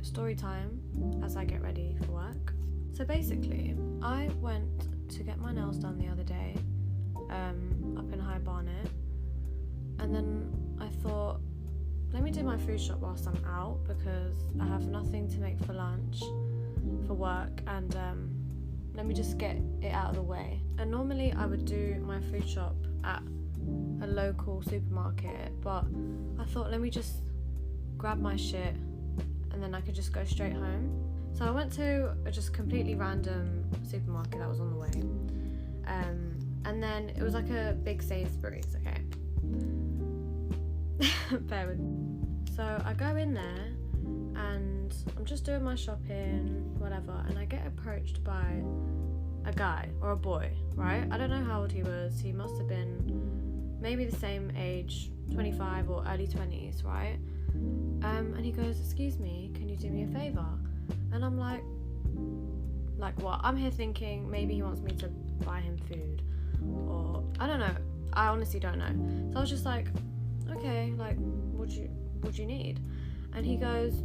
story time as I get ready for work. So basically, I went to get my nails done the other day, up in High Barnet, and then I thought, let me do my food shop whilst I'm out because I have nothing to make for lunch for work, and let me just get it out of the way. And normally I would do my food shop at a local supermarket, but I thought, let me just grab my shit and then I could just go straight home. So I went to a just completely random supermarket that was on the way, and then it was like a big Sainsbury's, okay? Bear with me. So I go in there and I'm just doing my shopping, whatever, and I get approached by a guy or a boy, right? I don't know how old he was. He must have been maybe the same age, 25 or early 20s, right? And he goes, excuse me, can you do me a favour? And I'm like what? I'm here thinking maybe he wants me to buy him food, or I don't know. I honestly don't know. So I was just like, okay, like, what do you need? And he goes,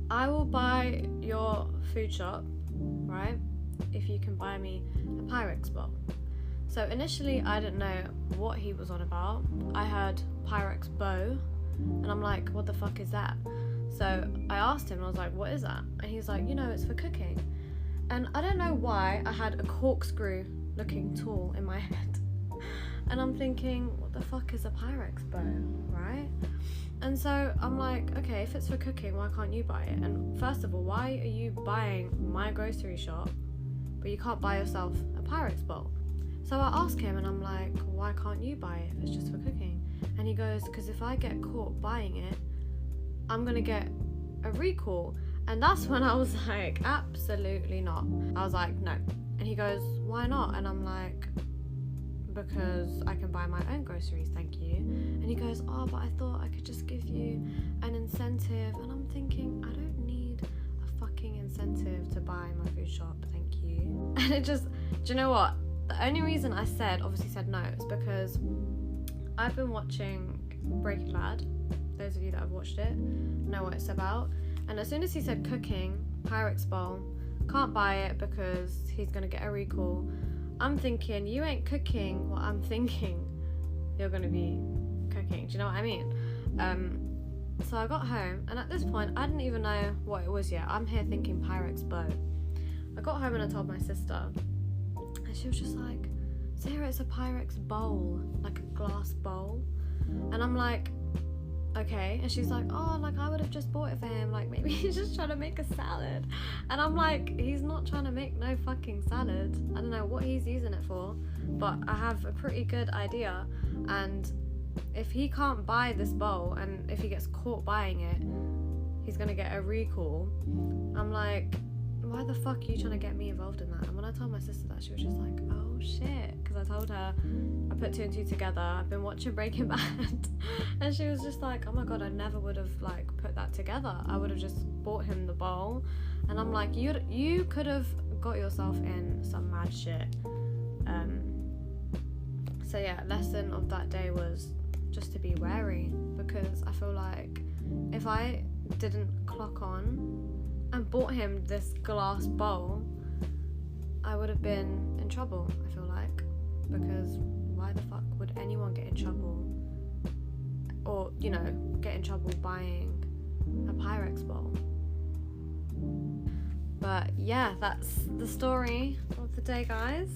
I will buy your food shop, right, if you can buy me a Pyrex bowl. So initially I didn't know what he was on about. I heard Pyrex bow, and I'm like, what the fuck is that? So I asked him, I was like, what is that? And he's like, you know, it's for cooking. And I don't know why I had a corkscrew looking tool in my head. And I'm thinking, what the fuck is a Pyrex bow, right? And so I'm like, okay, if it's for cooking, why can't you buy it? And first of all, why are you buying my grocery shop, but you can't buy yourself a Pyrex bowl? So I ask him and I'm like, why can't you buy it if it's just for cooking? And he goes, because if I get caught buying it, I'm gonna get a recall. And that's when I was like, absolutely not. I was like, no. And he goes, why not? And I'm like, because I can buy my own groceries, thank you. And he goes, oh, but I thought I could just give you an incentive. And I'm thinking, I don't need a fucking incentive to buy my food shop, thank you. And it just, do you know what? The only reason I obviously said no is because I've been watching Breaking Bad. Those of you that have watched it know what it's about. And as soon as he said cooking, Pyrex bowl, can't buy it because he's gonna get a recall, I'm thinking, you ain't cooking what I'm thinking you're gonna be cooking. Do you know what I mean? So I got home, and at this point, I didn't even know what it was yet. I'm here thinking Pyrex bow. I got home and I told my sister, and she was just like, Sarah, it's a Pyrex bowl, like a glass bowl. And I'm like, okay. And she's like, oh, like I would have just bought it for him, like maybe he's just trying to make a salad. And I'm like, he's not trying to make no fucking salad. I don't know what he's using it for, but I have a pretty good idea. And if he can't buy this bowl, and if he gets caught buying it, he's gonna get a recall. I'm like, why the fuck are you trying to get me involved in that? And when I told my sister that, she was just like, oh shit, because I told her, I put two and two together, I've been watching Breaking Bad. And she was just like, oh my god, I never would have like put that together. I would have just bought him the bowl. And I'm like, you could have got yourself in some mad shit. So yeah, lesson of that day was just to be wary, because I feel like if I didn't clock on and bought him this glass bowl, I would have been in trouble, I feel like, because why the fuck would anyone get in trouble, or, you know, get in trouble buying a Pyrex bowl? But yeah, that's the story of the day, guys.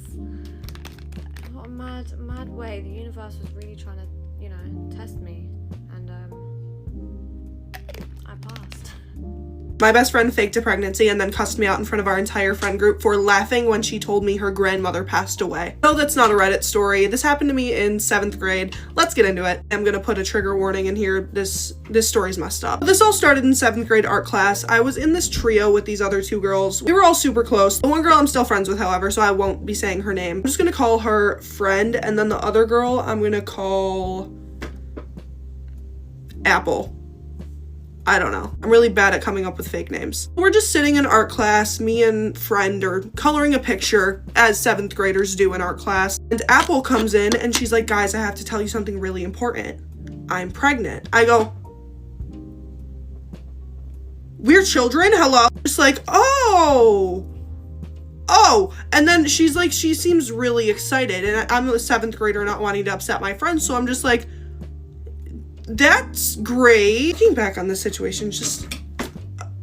What a mad way. The universe was really trying to, you know, test me, and I passed. My best friend faked a pregnancy and then cussed me out in front of our entire friend group for laughing when she told me her grandmother passed away. No, that's not a Reddit story. This happened to me in 7th grade. Let's get into it. I'm gonna put a trigger warning in here. This story's messed up. This all started in 7th grade art class. I was in this trio with these other two girls. We were all super close. The one girl I'm still friends with, however, so I won't be saying her name. I'm just gonna call her Friend, and then the other girl I'm gonna call Apple. I don't know. I'm really bad at coming up with fake names. We're just sitting in art class, me and Friend are coloring a picture, as 7th graders do in art class. And Apple comes in and she's like, guys, I have to tell you something really important. I'm pregnant. I go, we're children, hello. Just like, oh, and then she's like, she seems really excited, and I'm a 7th grader not wanting to upset my friends, so I'm just like, that's great. Looking back on this situation, just,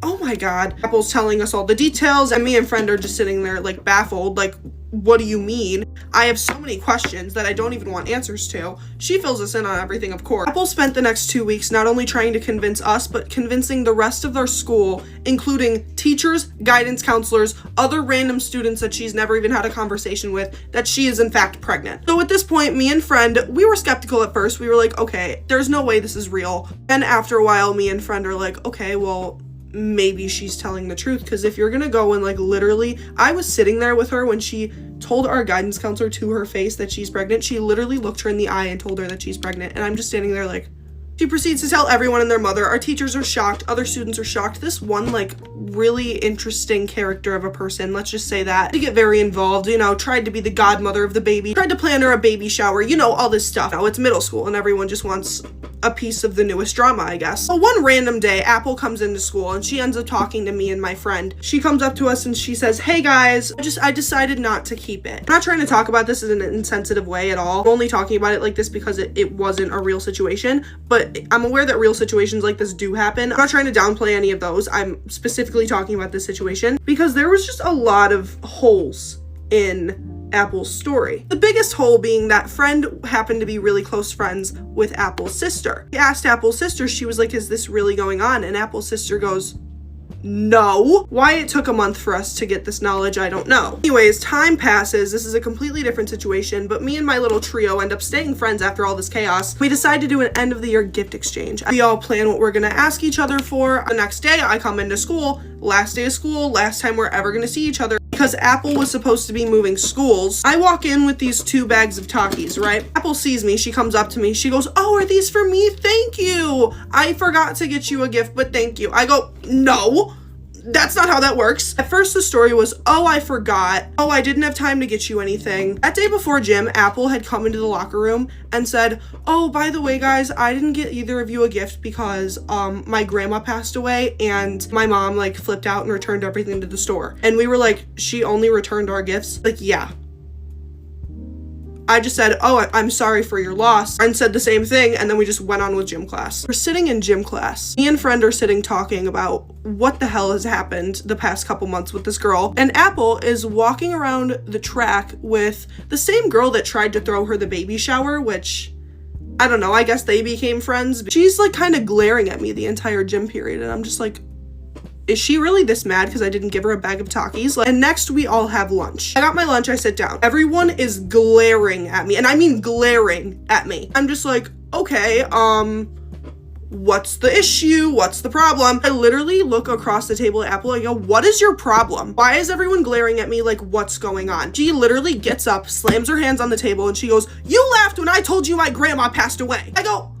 oh my god. Apple's telling us all the details, and me and friend are just sitting there like baffled, like, what do you mean? I have so many questions that I don't even want answers to. She fills us in on everything, of course. Apple spent the next 2 weeks not only trying to convince us, but convincing the rest of their school, including teachers, guidance counselors, other random students that she's never even had a conversation with, that she is in fact pregnant. So at this point, me and friend, we were skeptical at first. We were like, okay, there's no way this is real. And after a while, me and friend are like, okay, well, maybe she's telling the truth, because if you're gonna go and like literally, I was sitting there with her when she told our guidance counselor to her face that she's pregnant. She literally looked her in the eye and told her that she's pregnant, and I'm just standing there like, she proceeds to tell everyone and their mother. Our teachers are shocked, other students are shocked. This one like really interesting character of a person, let's just say that, to get very involved, you know, tried to be the godmother of the baby, tried to plan her a baby shower, you know, all this stuff. Now it's middle school and everyone just wants a piece of the newest drama, I guess. So one random day, Apple comes into school and she ends up talking to me and my friend. She comes up to us and she says, hey guys, I decided not to keep it. I'm not trying to talk about this in an insensitive way at all. I'm only talking about it like this because it wasn't a real situation, but I'm aware that real situations like this do happen. I'm not trying to downplay any of those. I'm specifically talking about this situation because there was just a lot of holes in Apple's story. The biggest hole being that friend happened to be really close friends with Apple's sister. He asked Apple's sister, she was like, is this really going on? And Apple's sister goes, no. Why it took a month for us to get this knowledge, I don't know. Anyways, time passes. This is a completely different situation, but me and my little trio end up staying friends after all this chaos. We decide to do an end of the year gift exchange. We all plan what we're gonna ask each other for. The next day, I come into school, last day of school, last time we're ever gonna see each other, because Apple was supposed to be moving schools. I walk in with these 2 bags of Takis, right? Apple sees me, she comes up to me, she goes, oh, are these for me? Thank you. I forgot to get you a gift, but thank you. I go, no, that's not how that works. At first the story was, oh, I forgot. Oh, I didn't have time to get you anything. That day before gym, Apple had come into the locker room and said, oh, by the way, guys, I didn't get either of you a gift because my grandma passed away and my mom like flipped out and returned everything to the store. And we were like, she only returned our gifts? Like, yeah. I just said, oh, I'm sorry for your loss, and said the same thing, and then we just went on with gym class. We're sitting in gym class. Me and friend are sitting talking about what the hell has happened the past couple months with this girl, and Apple is walking around the track with the same girl that tried to throw her the baby shower, which, I don't know, I guess they became friends. She's like kind of glaring at me the entire gym period, and I'm just like, is she really this mad because I didn't give her a bag of Takis? And next we all have lunch. I got my lunch, I sit down. Everyone is glaring at me, and I mean glaring at me. I'm just like, okay, what's the issue? What's the problem? I literally look across the table at Apple and go, what is your problem? Why is everyone glaring at me? Like, what's going on? She literally gets up, slams her hands on the table, and she goes, you laughed when I told you my grandma passed away. I go,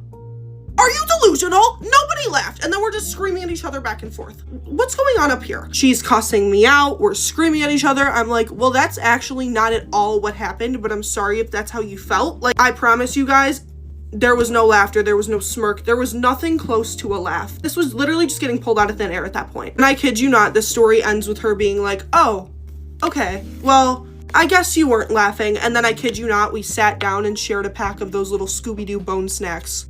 are you delusional? Nobody laughed. And then we're just screaming at each other back and forth. What's going on up here? She's cussing me out. We're screaming at each other. I'm like, well, that's actually not at all what happened, but I'm sorry if that's how you felt. Like, I promise you guys, there was no laughter. There was no smirk. There was nothing close to a laugh. This was literally just getting pulled out of thin air at that point. And I kid you not, the story ends with her being like, oh, okay, well, I guess you weren't laughing. And then I kid you not, we sat down and shared a pack of those little Scooby-Doo bone snacks.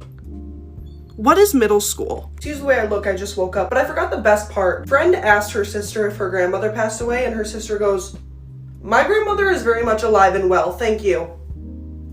What is middle school? Excuse the way I look, I just woke up, but I forgot the best part. Friend asked her sister if her grandmother passed away, and her sister goes, my grandmother is very much alive and well, thank you.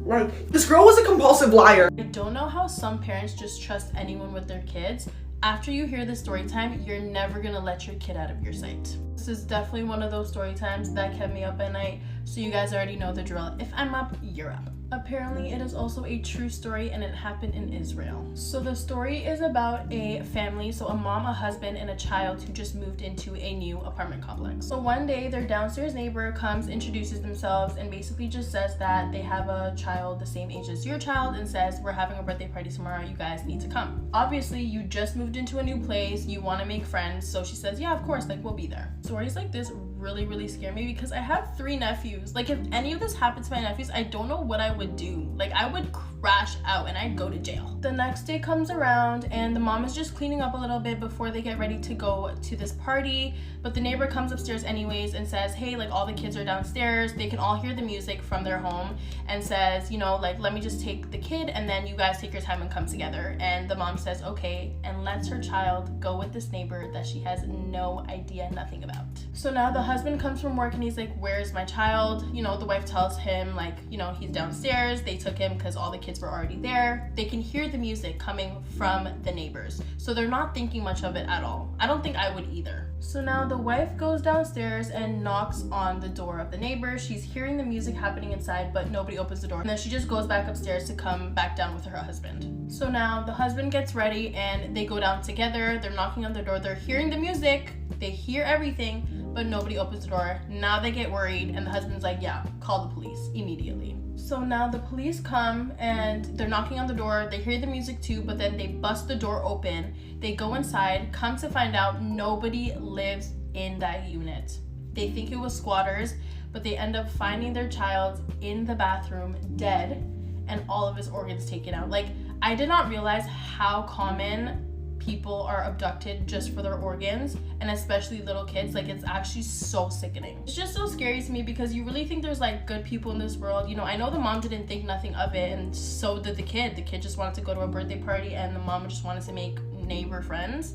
Like, this girl was a compulsive liar. I don't know how some parents just trust anyone with their kids. After you hear the story time, you're never gonna let your kid out of your sight. This is definitely one of those story times that kept me up at night, so you guys already know the drill. If I'm up, you're up. Apparently, it is also a true story, and it happened in Israel. So the story is about a family, so a mom, a husband, and a child who just moved into a new apartment complex. So one day, their downstairs neighbor comes, introduces themselves, and basically just says that they have a child the same age as your child, and says, we're having a birthday party tomorrow, you guys need to come. Obviously, you just moved into a new place, you want to make friends, so she says, yeah, of course, like, we'll be there. Stories like this really scare me because I have 3 nephews. Like, if any of this happened to my nephews, I don't know what I would do. Like, I would crash out and I'd go to jail. The next day comes around and the mom is just cleaning up a little bit before they get ready to go to this party, but the neighbor comes upstairs anyways and says, hey, like all the kids are downstairs, they can all hear the music from their home, and says, you know, like let me just take the kid and then you guys take your time and come together. And the mom says okay, and lets her child go with this neighbor that she has no idea, nothing about. So now the husband comes from work and he's like, where's my child? You know, the wife tells him like, you know, he's downstairs. They took him because all the kids were already there. They can hear the music coming from the neighbors, so they're not thinking much of it at all. I don't think I would either. So now the wife goes downstairs and knocks on the door of the neighbor. She's hearing the music happening inside, but nobody opens the door. And then she just goes back upstairs to come back down with her husband. So now the husband gets ready and they go down together. They're knocking on the door. They're hearing the music. They hear everything, but nobody opens the door. Now they get worried and the husband's like, yeah, call the police immediately. So now the police come and they're knocking on the door. They hear the music too, but then they bust the door open. They go inside, come to find out nobody lives in that unit. They think it was squatters, but they end up finding their child in the bathroom dead and all of his organs taken out. Like, I did not realize how common people are abducted just for their organs, and especially little kids. Like, it's actually so sickening. It's just so scary to me because you really think there's like good people in this world. You know, I know the mom didn't think nothing of it, and so did the kid. The kid just wanted to go to a birthday party and the mom just wanted to make neighbor friends.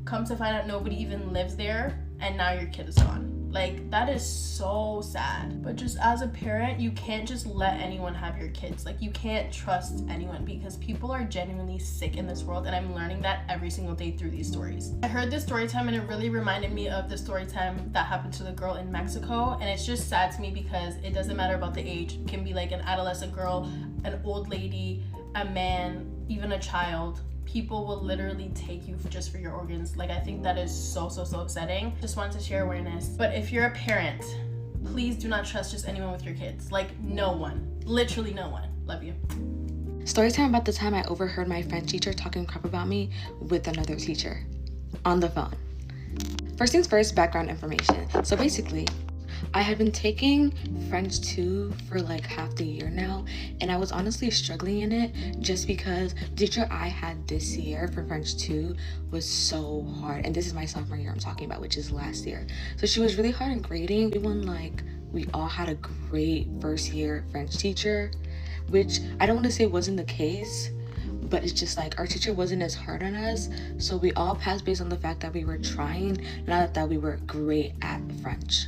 Come to find out nobody even lives there, and now your kid is gone. Like, that is so sad. But just as a parent, you can't just let anyone have your kids. Like, you can't trust anyone because people are genuinely sick in this world, and I'm learning that every single day through these stories. I heard this story time and it really reminded me of the story time that happened to the girl in Mexico, and it's just sad to me because it doesn't matter about the age. It can be like an adolescent girl, an old lady, a man, even a child. People will literally take you just for your organs. Like, I think that is so upsetting. Just wanted to share awareness. But if you're a parent, please do not trust just anyone with your kids. Like, no one. Literally no one. Love you. Storytime about the time I overheard my French teacher talking crap about me with another teacher on the phone. First things first, background information. So basically, I had been taking French 2 for like half the year now, and I was honestly struggling in it just because the teacher I had this year for French 2 was so hard. And this is my sophomore year I'm talking about, which is last year. So she was really hard in grading. We all had a great first year French teacher, which I don't want to say wasn't the case, but it's just like our teacher wasn't as hard on us, so we all passed based on the fact that we were trying, not that we were great at French.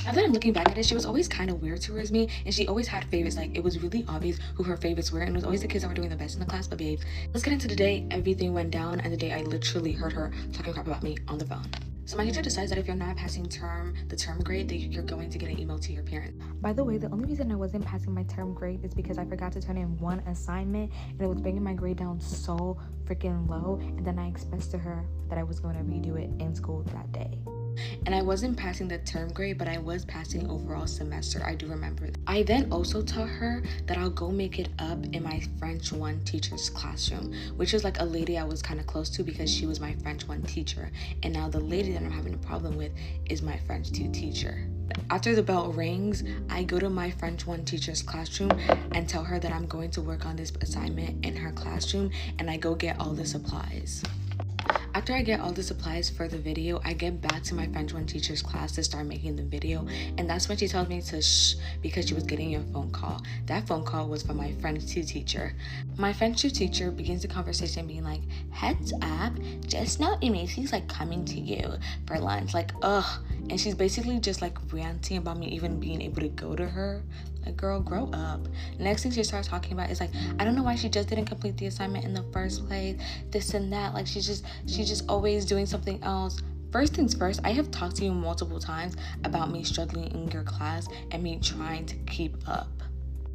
Now that I'm looking back at it, she was always kind of weird towards me, and she always had favorites. Like, it was really obvious who her favorites were, and it was always the kids that were doing the best in the class. But babe, let's get into the day everything went down, and the day I literally heard her talking crap about me on the phone. So my teacher decides that if you're not passing the term grade, that you're going to get an email to your parent. By the way, the only reason I wasn't passing my term grade is because I forgot to turn in one assignment, and it was bringing my grade down so freaking low, and then I expressed to her that I was going to redo it in school that day. And I wasn't passing the term grade, but I was passing overall semester. I do remember that. I then also taught her that I'll go make it up in my French 1 teacher's classroom, which is like a lady I was kind of close to because she was my French 1 teacher. And now the lady that I'm having a problem with is my French 2 teacher. After the bell rings, I go to my French 1 teacher's classroom and tell her that I'm going to work on this assignment in her classroom, and I go get all the supplies. After I get all the supplies for the video, I get back to my French 1 teacher's class to start making the video, and that's when she tells me to shh because she was getting a phone call. That phone call was from my French 2 teacher. My French 2 teacher begins the conversation being like, heads up, just know Macy's like coming to you for lunch. Like, ugh. And she's basically just like ranting about me even being able to go to her. Like, girl, grow up. Next thing she starts talking about is like, I don't know why she just didn't complete the assignment in the first place, this and that. Like, she's just always doing something else. First things first, I have talked to you multiple times about me struggling in your class and me trying to keep up.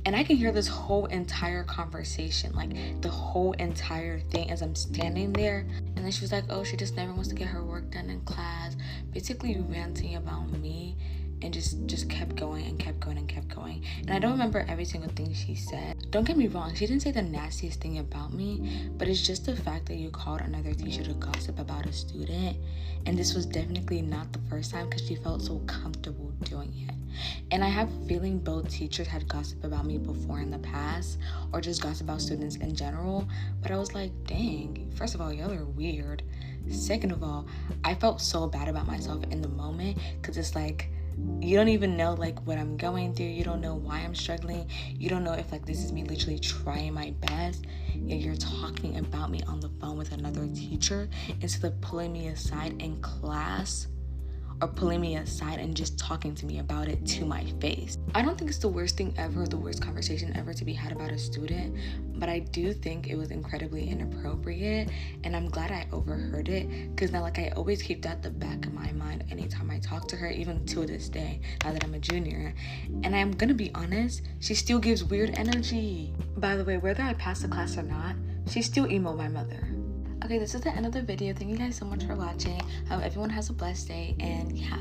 And I can hear this whole entire conversation, like the whole entire thing as I'm standing there. And then she was like, oh, she just never wants to get her work done in class, basically ranting about me and just kept going and kept going and kept going. And I don't remember every single thing she said. Don't get me wrong, she didn't say the nastiest thing about me, but it's just the fact that you called another teacher to gossip about a student. And this was definitely not the first time because she felt so comfortable doing it. And I have a feeling both teachers had gossip about me before in the past, or just gossip about students in general. But I was like, dang, first of all, y'all are weird. Second of all, I felt so bad about myself in the moment because it's like, you don't even know like what I'm going through. You don't know why I'm struggling. You don't know if like this is me literally trying my best. Yet you're talking about me on the phone with another teacher instead of pulling me aside in class, or pulling me aside and just talking to me about it to my face. I don't think it's the worst thing ever, the worst conversation ever to be had about a student, but I do think it was incredibly inappropriate, and I'm glad I overheard it, because now like I always keep that at the back of my mind anytime I talk to her, even to this day, now that I'm a junior. And I'm gonna be honest, she still gives weird energy. By the way, whether I pass the class or not, she still emo my mother. Okay, this is the end of the video. Thank you guys so much for watching. I hope everyone has a blessed day, and yeah.